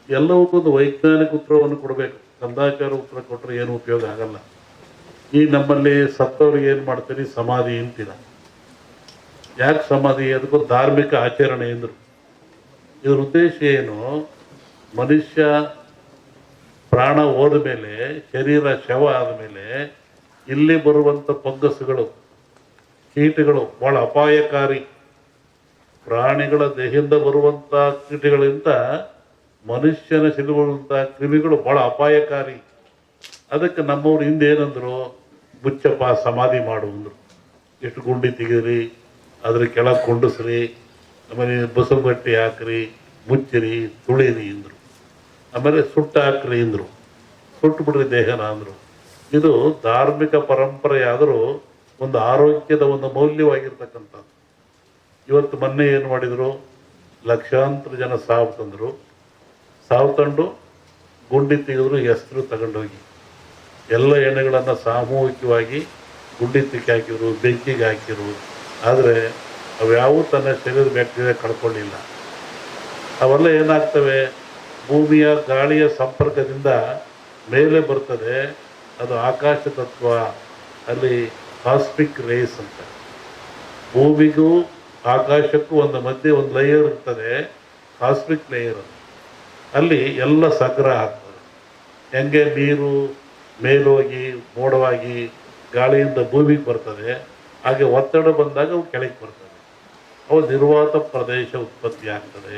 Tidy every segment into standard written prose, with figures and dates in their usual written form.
ಎಲ್ಲವಕ್ಕೊಂದು ವೈಜ್ಞಾನಿಕ ಉತ್ತರವನ್ನು ಕೊಡಬೇಕು. ಕಂದಾಚಾರ ಉತ್ತರ ಕೊಟ್ಟರೆ ಏನು ಉಪಯೋಗ ಆಗಲ್ಲ. ಈ ನಮ್ಮಲ್ಲಿ ಸತ್ತವ್ರಿಗೆ ಏನು ಮಾಡ್ತೀರಿ, ಸಮಾಧಿ ಅಂತೀರ. ಯಾಕೆ ಸಮಾಧಿ? ಅದಕ್ಕೂ ಧಾರ್ಮಿಕ ಆಚರಣೆ ಎಂದರು. ಇದ್ರ ಉದ್ದೇಶ ಏನು? ಮನುಷ್ಯ ಪ್ರಾಣ ಹೋದ ಮೇಲೆ, ಶರೀರ ಶವ ಆದಮೇಲೆ ಇಲ್ಲಿ ಬರುವಂಥ ಫಂಗಸ್ಗಳು, ಕೀಟಗಳು ಭಾಳ ಅಪಾಯಕಾರಿ. ಪ್ರಾಣಿಗಳ ದೇಹದಿಂದ ಬರುವಂಥ ಕೀಟಗಳಿಂದ ಮನುಷ್ಯನ ಸಿಲುಬರುವಂಥ ಕ್ರಿಮಿಗಳು ಭಾಳ ಅಪಾಯಕಾರಿ. ಅದಕ್ಕೆ ನಮ್ಮವ್ರು ಹಿಂದೆ ಏನಂದ್ರು, ಮುಚ್ಚಪ್ಪ ಸಮಾಧಿ ಮಾಡು ಅಂದರು. ಎಷ್ಟು ಗುಂಡಿ ತೆಗೀರಿ, ಅದ್ರ ಕೆಳಗೆ ಕೊಂಡಸ್ರಿ, ಆಮೇಲೆ ಬಸವಗಟ್ಟಿ ಹಾಕ್ರಿ, ಮುಚ್ಚಿರಿ, ತುಳಿರಿ ಅಂದರು. ಆಮೇಲೆ ಸುಟ್ಟು ಹಾಕ್ರಿ ಅಂದರು. ಸುಟ್ಟು ಬಿಡ್ರಿ ದೇಹನ ಅಂದರು. ಇದು ಧಾರ್ಮಿಕ ಪರಂಪರೆ ಆದರೂ ಒಂದು ಆರೋಗ್ಯದ ಒಂದು ಮೌಲ್ಯವಾಗಿರ್ತಕ್ಕಂಥದ್ದು. ಇವತ್ತು ಮೊನ್ನೆ ಏನು ಮಾಡಿದರು, ಲಕ್ಷಾಂತರ ಜನ ಸಾವು ತಂದರು. ಸಾವು ತಂದು ಗುಂಡಿ ತೆಗೆದ್ರು, ಹೆಸರು ತಗೊಂಡೋಗಿ ಎಲ್ಲ ಎಣ್ಣೆಗಳನ್ನು ಸಾಮೂಹಿಕವಾಗಿ ಗುಂಡಿ ತಿಕ್ಕಿ ಹಾಕಿದ್ರು, ಬೆಂಕಿಗೆ ಹಾಕಿರು. ಆದರೆ ಅವ್ಯಾವೂ ತನ್ನ ಶರೀರದ ಬ್ಯಾಕ್ಟೀರಿಯಾ ಕಳ್ಕೊಳ್ಳಿಲ್ಲ. ಅವೆಲ್ಲ ಏನಾಗ್ತವೆ, ಭೂಮಿಯ ಗಾಳಿಯ ಸಂಪರ್ಕದಿಂದ ಮೇಲೆ ಬರ್ತದೆ. ಅದು ಆಕಾಶ ತತ್ವ, ಅಲ್ಲಿ ಕಾಸ್ಮಿಕ್ ರೇಸ್ ಅಂತ. ಭೂಮಿಗೂ ಆಕಾಶಕ್ಕೂ ಒಂದು ಮಧ್ಯೆ ಒಂದು ಲೇಯರ್ ಇರ್ತದೆ, ಕಾಸ್ಮಿಕ್ ಲೇಯರ್. ಅಲ್ಲಿ ಎಲ್ಲ ಸಂಗ್ರಹ ಆಗ್ತದೆ. ಹೆಂಗೆ ನೀರು ಮೇಲೋಗಿ ಮೋಡವಾಗಿ ಗಾಳಿಯಿಂದ ಭೂಮಿಗೆ ಬರ್ತದೆ, ಹಾಗೆ ಒತ್ತಡ ಬಂದಾಗ ಅವು ಕೆಳಗೆ ಬರ್ತದೆ. ಅವು ನಿರ್ವಾತ ಪ್ರದೇಶ ಉತ್ಪತ್ತಿ ಆಗ್ತದೆ.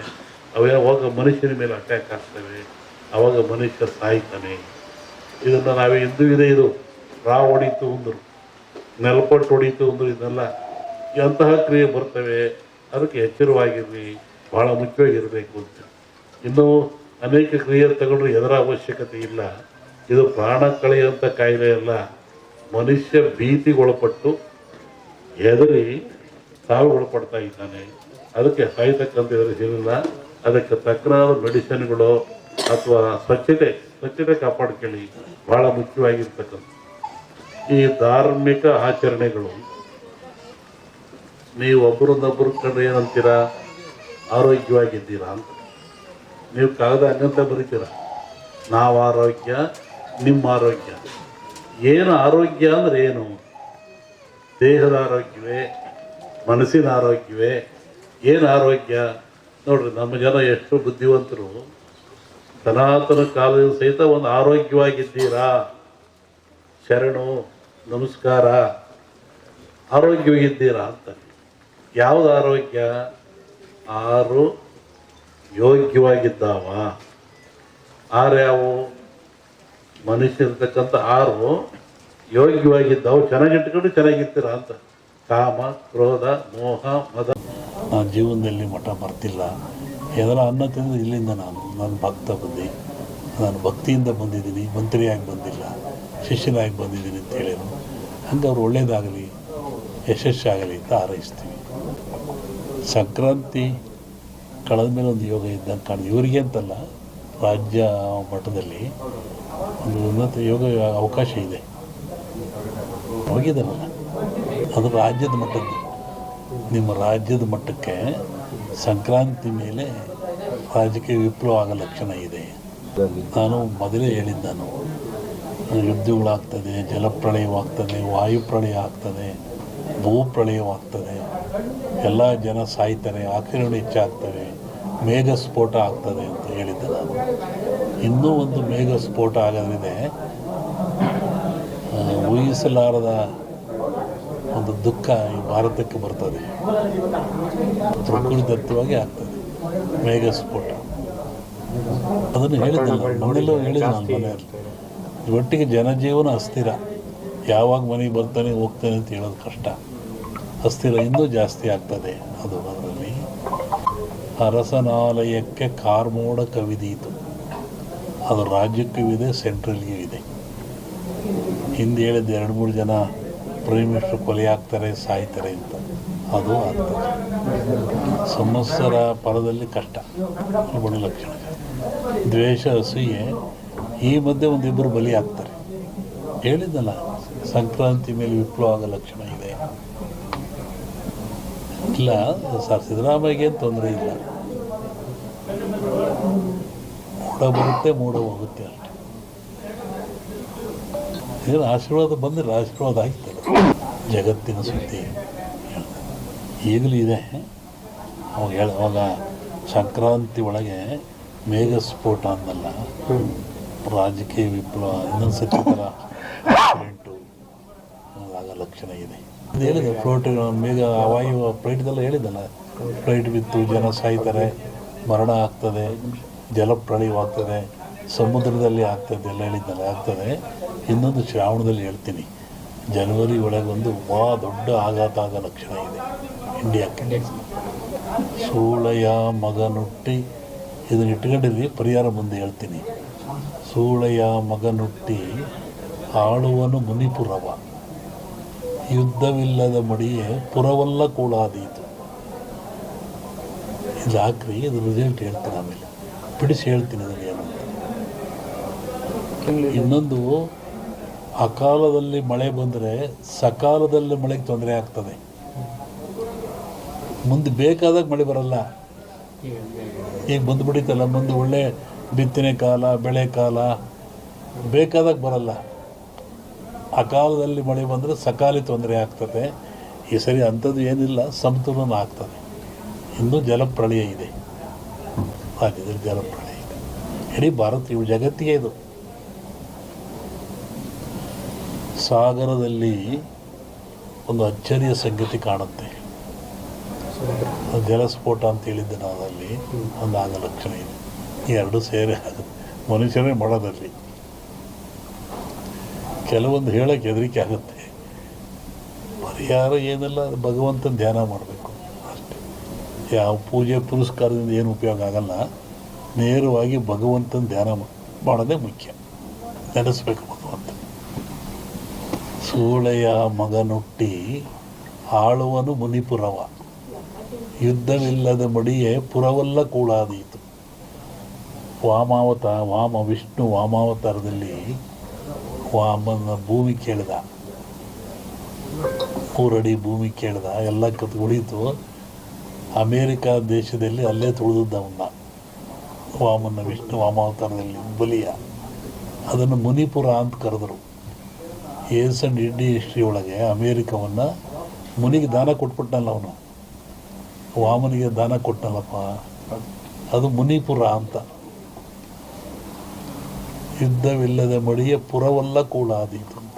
ಅವಾಗ ಮನುಷ್ಯನ ಮೇಲೆ ಅಟ್ಯಾಕ್ ಆಗ್ತವೆ. ಅವಾಗ ಮನುಷ್ಯ ಸಾಯ್ತಾನೆ. ಇದನ್ನು ನಾವೇ ಹಿಂದೂ ಇದೆ, ಇದು ರಾವ್ ಹೊಡಿತು ಅಂದರು, ನೆಲಪಟ್ಟು ಹೊಡಿತು ಅಂದರು. ಇದನ್ನೆಲ್ಲ ಎಂತಹ ಕ್ರಿಯೆ ಬರ್ತವೆ. ಅದಕ್ಕೆ ಎಚ್ಚರವಾಗಿರ್ರಿ, ಭಾಳ ಮುಖ್ಯವಾಗಿರಬೇಕು ಅಂತ. ಇನ್ನೂ ಅನೇಕ ಕ್ರಿಯೆ ತಗೊಂಡ್ರೆ ಎದರ ಅವಶ್ಯಕತೆ ಇಲ್ಲ. ಇದು ಪ್ರಾಣ ಕಳೆಯುವಂಥ ಕಾಯಿಲೆ ಅಲ್ಲ. ಮನುಷ್ಯ ಭೀತಿಗೊಳಪಟ್ಟು ಹೆದರಿ ಸಾವಿಗೊಳಪಡ್ತಾ ಇದ್ದಾನೆ. ಅದಕ್ಕೆ ಸಾಯ್ತಕ್ಕಂಥ ಹೆದರಿಸಿಲ್ಲ. ಅದಕ್ಕೆ ತಕ್ಕನಾದ ಮೆಡಿಸಿನ್ಗಳು ಅಥವಾ ಸ್ವಚ್ಛತೆ ಕಾಪಾಡ್ಕೊಳ್ಳಿ, ಭಾಳ ಮುಖ್ಯವಾಗಿರ್ತಕ್ಕಂಥ. ಈ ಧಾರ್ಮಿಕ ಆಚರಣೆಗಳು ನೀವು ಒಬ್ಬರನ್ನೊಬ್ಬರು ಕಂಡ್ರೆ ಏನಂತೀರಾ, ಆರೋಗ್ಯವಾಗಿದ್ದೀರಾ ಅಂತ. ನೀವು ಕಾಗದ ಹಂಗಂತ ಬರೀತೀರ, ನಾವು ಆರೋಗ್ಯ, ನಿಮ್ಮ ಆರೋಗ್ಯ. ಏನು ಆರೋಗ್ಯ ಅಂದರೆ ಏನು? ದೇಹದ ಆರೋಗ್ಯವೇ, ಮನಸ್ಸಿನ ಆರೋಗ್ಯವೇ? ಏನು ಆರೋಗ್ಯ? ನೋಡ್ರಿ, ನಮ್ಮ ಜನ ಎಷ್ಟು ಬುದ್ಧಿವಂತರು. ಸನಾತನ ಕಾಲದ ಸಹಿತ ಒಂದು ಆರೋಗ್ಯವಾಗಿದ್ದೀರಾ, ಶರಣು, ನಮಸ್ಕಾರ, ಆರೋಗ್ಯವಾಗಿದ್ದೀರಾ ಅಂತ. ಯಾವುದು ಆರೋಗ್ಯ? ಆರು ಯೋಗ್ಯವಾಗಿದ್ದಾವ. ಆರು ಯಾವುವು? ಮನುಷ್ಯರ್ತಕ್ಕಂಥ ಆರು ಯೋಗ್ಯವಾಗಿದ್ದಾವೆ. ಚೆನ್ನಾಗಿಟ್ಕೊಂಡು ಚೆನ್ನಾಗಿರ್ತೀರ ಅಂತ. ಕಾಮ, ಕ್ರೋಧ, ಮೋಹ, ಮದ. ನಾನು ಜೀವನದಲ್ಲಿ ಮಠ ಬರ್ತಿಲ್ಲ. ಎದರ ಅನ್ನ ತಿಂದರೆ ಇಲ್ಲಿಂದ ನಾನು ಭಕ್ತ ಬುದ್ಧಿ, ನಾನು ಭಕ್ತಿಯಿಂದ ಬಂದಿದ್ದೀನಿ, ಮಂತ್ರಿಯಾಗಿ ಬಂದಿಲ್ಲ, ಶಿಷ್ಯನಾಗಿ ಬಂದಿದ್ದೀನಿ ಅಂತ ಹೇಳಿದ್ರು. ಹಂಗೆ ಅವ್ರು ಒಳ್ಳೇದಾಗಲಿ, ಯಶಸ್ಸಾಗಲಿ ಅಂತ ಹಾರೈಸ್ತೀವಿ. ಸಂಕ್ರಾಂತಿ ಕಳೆದ ಮೇಲೆ ಒಂದು ಯೋಗ ಇದ್ದಂಗೆ ಕಾಣಿದೆ. ಇವರಿಗೆ ಅಂತಲ್ಲ, ರಾಜ್ಯ ಮಟ್ಟದಲ್ಲಿ ಒಂದು ಉನ್ನತ ಯೋಗ ಅವಕಾಶ ಇದೆ. ಹೋಗಿದ್ದಲ್ಲ, ಅದು ರಾಜ್ಯದ ಮಟ್ಟದ್ದು. ನಿಮ್ಮ ರಾಜ್ಯದ ಮಟ್ಟಕ್ಕೆ ಸಂಕ್ರಾಂತಿ ಮೇಲೆ ರಾಜಕೀಯ ವಿಪ್ಲವ ಆಗೋ ಲಕ್ಷಣ ಇದೆ. ನಾನು ಮೊದಲೇ ಹೇಳಿದ್ದೆ, ಯುದ್ಧಗಳಾಗ್ತದೆ, ಜಲಪ್ರಳಯವಾಗ್ತದೆ, ವಾಯುಪ್ರಳಯ ಆಗ್ತದೆ, ಭೂಪ್ರಳಯವಾಗ್ತದೆ, ಎಲ್ಲ ಜನ ಸಾಯ್ತಾರೆ, ಆಕ್ರಮಣ ಹೆಚ್ಚಾಗ್ತವೆ, ಮೇಘ ಸ್ಫೋಟ ಆಗ್ತದೆ ಅಂತ ಹೇಳಿದ್ದೆ ನಾನು. ಇನ್ನೂ ಒಂದು ಮೇಘ ಸ್ಫೋಟ ಆಗೋದ್ರಿದೆ. ಊಹಿಸಲಾರದ ಒಂದು ದುಃಖ ಈ ಭಾರತಕ್ಕೆ ಬರ್ತದೆ. ಪ್ರಕೃತಿದತ್ತವಾಗಿ ಆಗ್ತದೆ ಮೇಘ ಸ್ಫೋಟ. ಅದನ್ನು ಹೇಳಿದ್ದೆ ನಾನು, ಮನೆಯಲ್ಲೂ ಹೇಳಿದ್ದೆ ನಾನು ಮನೆಯಲ್ಲಿ. ಒಟ್ಟಿಗೆ ಜನಜೀವನ ಅಸ್ಥಿರ. ಯಾವಾಗ ಮನೆಗೆ ಬರ್ತಾನೆ ಹೋಗ್ತಾನೆ ಅಂತ ಹೇಳೋದು ಕಷ್ಟ. ಅಸ್ಥಿರ ಇನ್ನೂ ಜಾಸ್ತಿ ಆಗ್ತದೆ. ಅದು ಅದರಲ್ಲಿ ಅರಸನಾಲಯಕ್ಕೆ ಕಾರ್ಮೋಡ ಕವಿದೀತು. ಅದು ರಾಜ್ಯಕ್ಕೂ ಇದೆ, ಸೆಂಟ್ರಲ್ಗೂ ಇದೆ. ಹಿಂದೆ ಹೇಳಿದ್ದು 2-3 ಜನ ಪ್ರೈಮ್ ಮಿನಿಸ್ಟರ್ ಕೊಲೆ ಆಗ್ತಾರೆ, ಸಾಯ್ತಾರೆ ಅಂತ. ಅದು ಆಗ್ತದೆ. ಸಂವತ್ಸರ ಪರದಲ್ಲಿ ಕಷ್ಟ, ಬಡ ಲಕ್ಷಣ. ದ್ವೇಷ, ಅಸೂಯೆ, ಈ ಮಧ್ಯೆ ಒಂದಿಬ್ಬರು ಬಲಿ ಆಗ್ತಾರೆ. ಹೇಳಿದ್ದಲ್ಲ, ಸಂಕ್ರಾಂತಿ ಮೇಲೆ ವಿಪ್ಲವ ಆಗೋ ಲಕ್ಷಣ ಇದೆ. ಇಲ್ಲ ಸರ್, ಸಿದ್ದರಾಮಯ್ಯಗೆ ತೊಂದರೆ ಇಲ್ಲ. ಮೋಡ ಬರುತ್ತೆ ಮೋಡ ಹೋಗುತ್ತೆ ಅಷ್ಟೆ. ಏನು ಆಶೀರ್ವಾದ ಬಂದರೆ ಆಶೀರ್ವಾದ ಆಗ್ತದೆ. ಜಗತ್ತಿನ ಸುದ್ದಿ ಈಗಲೂ ಇದೆ. ಅವಾಗ ಸಂಕ್ರಾಂತಿ ಒಳಗೆ ಮೇಘಸ್ಫೋಟ ಅನ್ನಲ್ಲ, ರಾಜಕೀಯ ವಿಪ್ಲವ, ಇನ್ನೊಂದು ಸತಿ ಥರ ಆಕ್ಸಿಡೆಂಟು ಆಗ ಲಕ್ಷಣ ಇದೆ. ಅದು ಹೇಳಿದೆ ಫ್ಲೋಟ್ ಮೇಘ ವಾಯು ಫ್ಲೈಟ್ದೆಲ್ಲ ಹೇಳಿದ್ದಲ್ಲ, ಫ್ಲೈಟ್ ಬಿತ್ತು, ಜನ ಸಾಯ್ತಾರೆ, ಮರಣ ಆಗ್ತದೆ, ಜಲಪ್ರಳಯವಾಗ್ತದೆ, ಸಮುದ್ರದಲ್ಲಿ ಆಗ್ತದೆ ಎಲ್ಲ ಹೇಳಿದ್ದಲ್ಲ, ಆಗ್ತದೆ. ಇನ್ನೊಂದು ಶ್ರಾವಣದಲ್ಲಿ ಹೇಳ್ತೀನಿ, ಜನವರಿ ಒಳಗೊಂದು ದೊಡ್ಡ ಆಘಾತ ಆಗೋ ಲಕ್ಷಣ ಇದೆ ಇಂಡಿಯಾಕ್ಕೆ. ಸೂಳೆಯ ಮಗನುಟ್ಟಿ, ಇದನ್ನು ಇಟ್ಕೊಂಡಿದ್ವಿ, ಪರಿಹಾರ ಮುಂದೆ ಹೇಳ್ತೀನಿ. ಸೂಳೆಯ ಮಗನುಟ್ಟಿ ಆಳುವನು ಮುನಿಪುರವ, ಯುದ್ಧವಿಲ್ಲದ ಮಡಿಯೇ ಪುರವಲ್ಲ ಕೂಳಾದೀತು. ಇದು ಹಾಕ್ರಿ, ಇದು ರಿಸಲ್ಟ್ ಹೇಳ್ತೀನಿ, ಆಮೇಲೆ ಬಿಡಿಸಿ ಹೇಳ್ತೀನಿ ಅದನ್ನು ಏನು ಅಂತ. ಇನ್ನೊಂದು, ಅಕಾಲದಲ್ಲಿ ಮಳೆ ಬಂದರೆ ಸಕಾಲದಲ್ಲಿ ಮಳೆಗೆ ತೊಂದರೆ ಆಗ್ತದೆ. ಮುಂದೆ ಬೇಕಾದಾಗ ಮಳೆ ಬರಲ್ಲ. ಈಗ ಬಂದುಬಿಡಿತಲ್ಲ, ಮುಂದೆ ಒಳ್ಳೆ ಬಿತ್ತನೆ ಕಾಲ, ಬೆಳೆ ಕಾಲ, ಬೇಕಾದಾಗ ಬರಲ್ಲ. ಅಕಾಲದಲ್ಲಿ ಮಳೆ ಬಂದರೆ ಸಕಾಲಿ ತೊಂದರೆ ಆಗ್ತದೆ. ಈ ಸರಿ ಅಂಥದ್ದು ಏನಿಲ್ಲ, ಸಮತೋಲನ ಆಗ್ತದೆ. ಇನ್ನೂ ಜಲಪ್ರಳಯ ಇದೆ, ರಾಜ್ಯದಲ್ಲಿ ಜಲಪ್ರಳಯ ಇದೆ. ಇಡೀ ಭಾರತ, ಇವು ಜಗತ್ತಿಗೆ ಇದು. ಸಾಗರದಲ್ಲಿ ಒಂದು ಅಚ್ಚರಿಯ ಸಂಗತಿ ಕಾಣುತ್ತೆ. ಜಲಸ್ಫೋಟ ಅಂತ ಹೇಳಿದ್ದೆ ನಾನು, ಅಲ್ಲಿ ಒಂದು ಆಗ ಲಕ್ಷಣ ಇದೆ. ಈ ಎರಡು ಸೇರಿ ಆಗುತ್ತೆ, ಮನುಷ್ಯರೇ ಮಾಡೋದಲ್ಲಿ. ಕೆಲವೊಂದು ಹೇಳೋಕ್ಕೆ ಹೆದರಿಕೆ ಆಗುತ್ತೆ. ಪರಿಹಾರ ಏನೆಲ್ಲ, ಭಗವಂತನ ಧ್ಯಾನ ಮಾಡಬೇಕು ಅಷ್ಟೇ. ಯಾವ ಪೂಜೆ ಪುರಸ್ಕಾರದಿಂದ ಏನು ಉಪಯೋಗ ಆಗಲ್ಲ. ನೇರವಾಗಿ ಭಗವಂತನ ಧ್ಯಾನ ಮಾಡೋದೇ ಮುಖ್ಯ. ನೆನೆಸ್ಬೇಕು ಭಗವಂತ. ಸೂಳೆಯ ಮಗನುಟ್ಟಿ ಆಳುವನು ಮುನಿಪುರವ, ಯುದ್ಧವಿಲ್ಲದ ಮಡಿಯೇ ಪುರವಲ್ಲ ಕೂಳಾದೀತು. ವಿಷ್ಣು ವಾಮಾವತಾರದಲ್ಲಿ ವಾಮನ ಭೂಮಿ ಕೇಳಿದ, 3 ಅಡಿ ಭೂಮಿ ಕೇಳಿದ, ಎಲ್ಲ ಉಳಿತು. ಅಮೇರಿಕಾ ದೇಶದಲ್ಲಿ ಅಲ್ಲೇ ತುಳಿದವನ್ನ ವಿಷ್ಣು ವಾಮಾವತಾರದಲ್ಲಿ ಬಲಿಯ. ಅದನ್ನು ಮುನಿಪುರ ಅಂತ ಕರೆದರು. ಏನ್ಸಂಡ್ ಇಂಡಿ ಹಿಸ್ಟ್ರಿ ಒಳಗೆ ಅಮೇರಿಕವನ್ನು ಮುನಿಗೆ ದಾನ ಕೊಟ್ಬಿಟ್ನಲ್ಲ ಅವನು, ವಾಮನಿಗೆ ದಾನ ಕೊಟ್ಟನಲ್ಲಪ್ಪ, ಅದು ಮುನಿಪುರ ಅಂತ. ಯುದ್ಧವಿಲ್ಲದ ಮಡಿಯ ಪುರವಲ್ಲ ಕೂಳಾದೀತು ಅಂತ.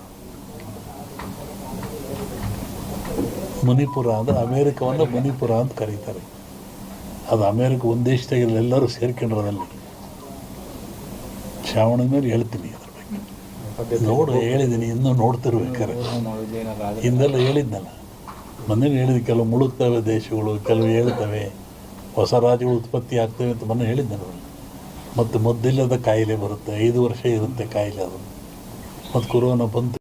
ಮುನಿಪುರ ಅಂದರೆ ಅಮೇರಿಕವನ್ನು ಮುನಿಪುರ ಅಂತ ಕರೀತಾರೆ. ಅದು ಅಮೇರಿಕ ಒಂದು ದೇಶದಾಗೆಲ್ಲ ಎಲ್ಲರೂ ಸೇರ್ಕೊಂಡಿರೋದಲ್ಲಿ. ಶ್ರಾವಣದ ಮೇಲೆ ಹೇಳ್ತೀನಿ ಅದ್ರ ಬಗ್ಗೆ. ಹೇಳಿದ್ದೀನಿ, ಇನ್ನೂ ನೋಡ್ತಿರ್ಬೇಕಾರೆ. ಹಿಂದೆಲ್ಲ ಹೇಳಿದ್ನಲ್ಲ, ಮೊನ್ನೆ ಹೇಳಿದ, ಕೆಲವು ಮುಳುಗ್ತವೆ ದೇಶಗಳು, ಕೆಲವು ಹೇಳ್ತವೆ, ಹೊಸ ರಾಜ್ಯಗಳು ಉತ್ಪತ್ತಿ ಆಗ್ತವೆ ಅಂತ ಮೊನ್ನೆ ಹೇಳಿದ್ನಲ್ಲ. ಮತ್ತು ಮದ್ದಿಲ್ಲದ ಕಾಯಿಲೆ ಬರುತ್ತೆ, 5 ವರ್ಷ ಇರುತ್ತೆ ಕಾಯಿಲೆ ಅದು. ಮತ್ತು ಕೊರೋನಾ ಬಂತು.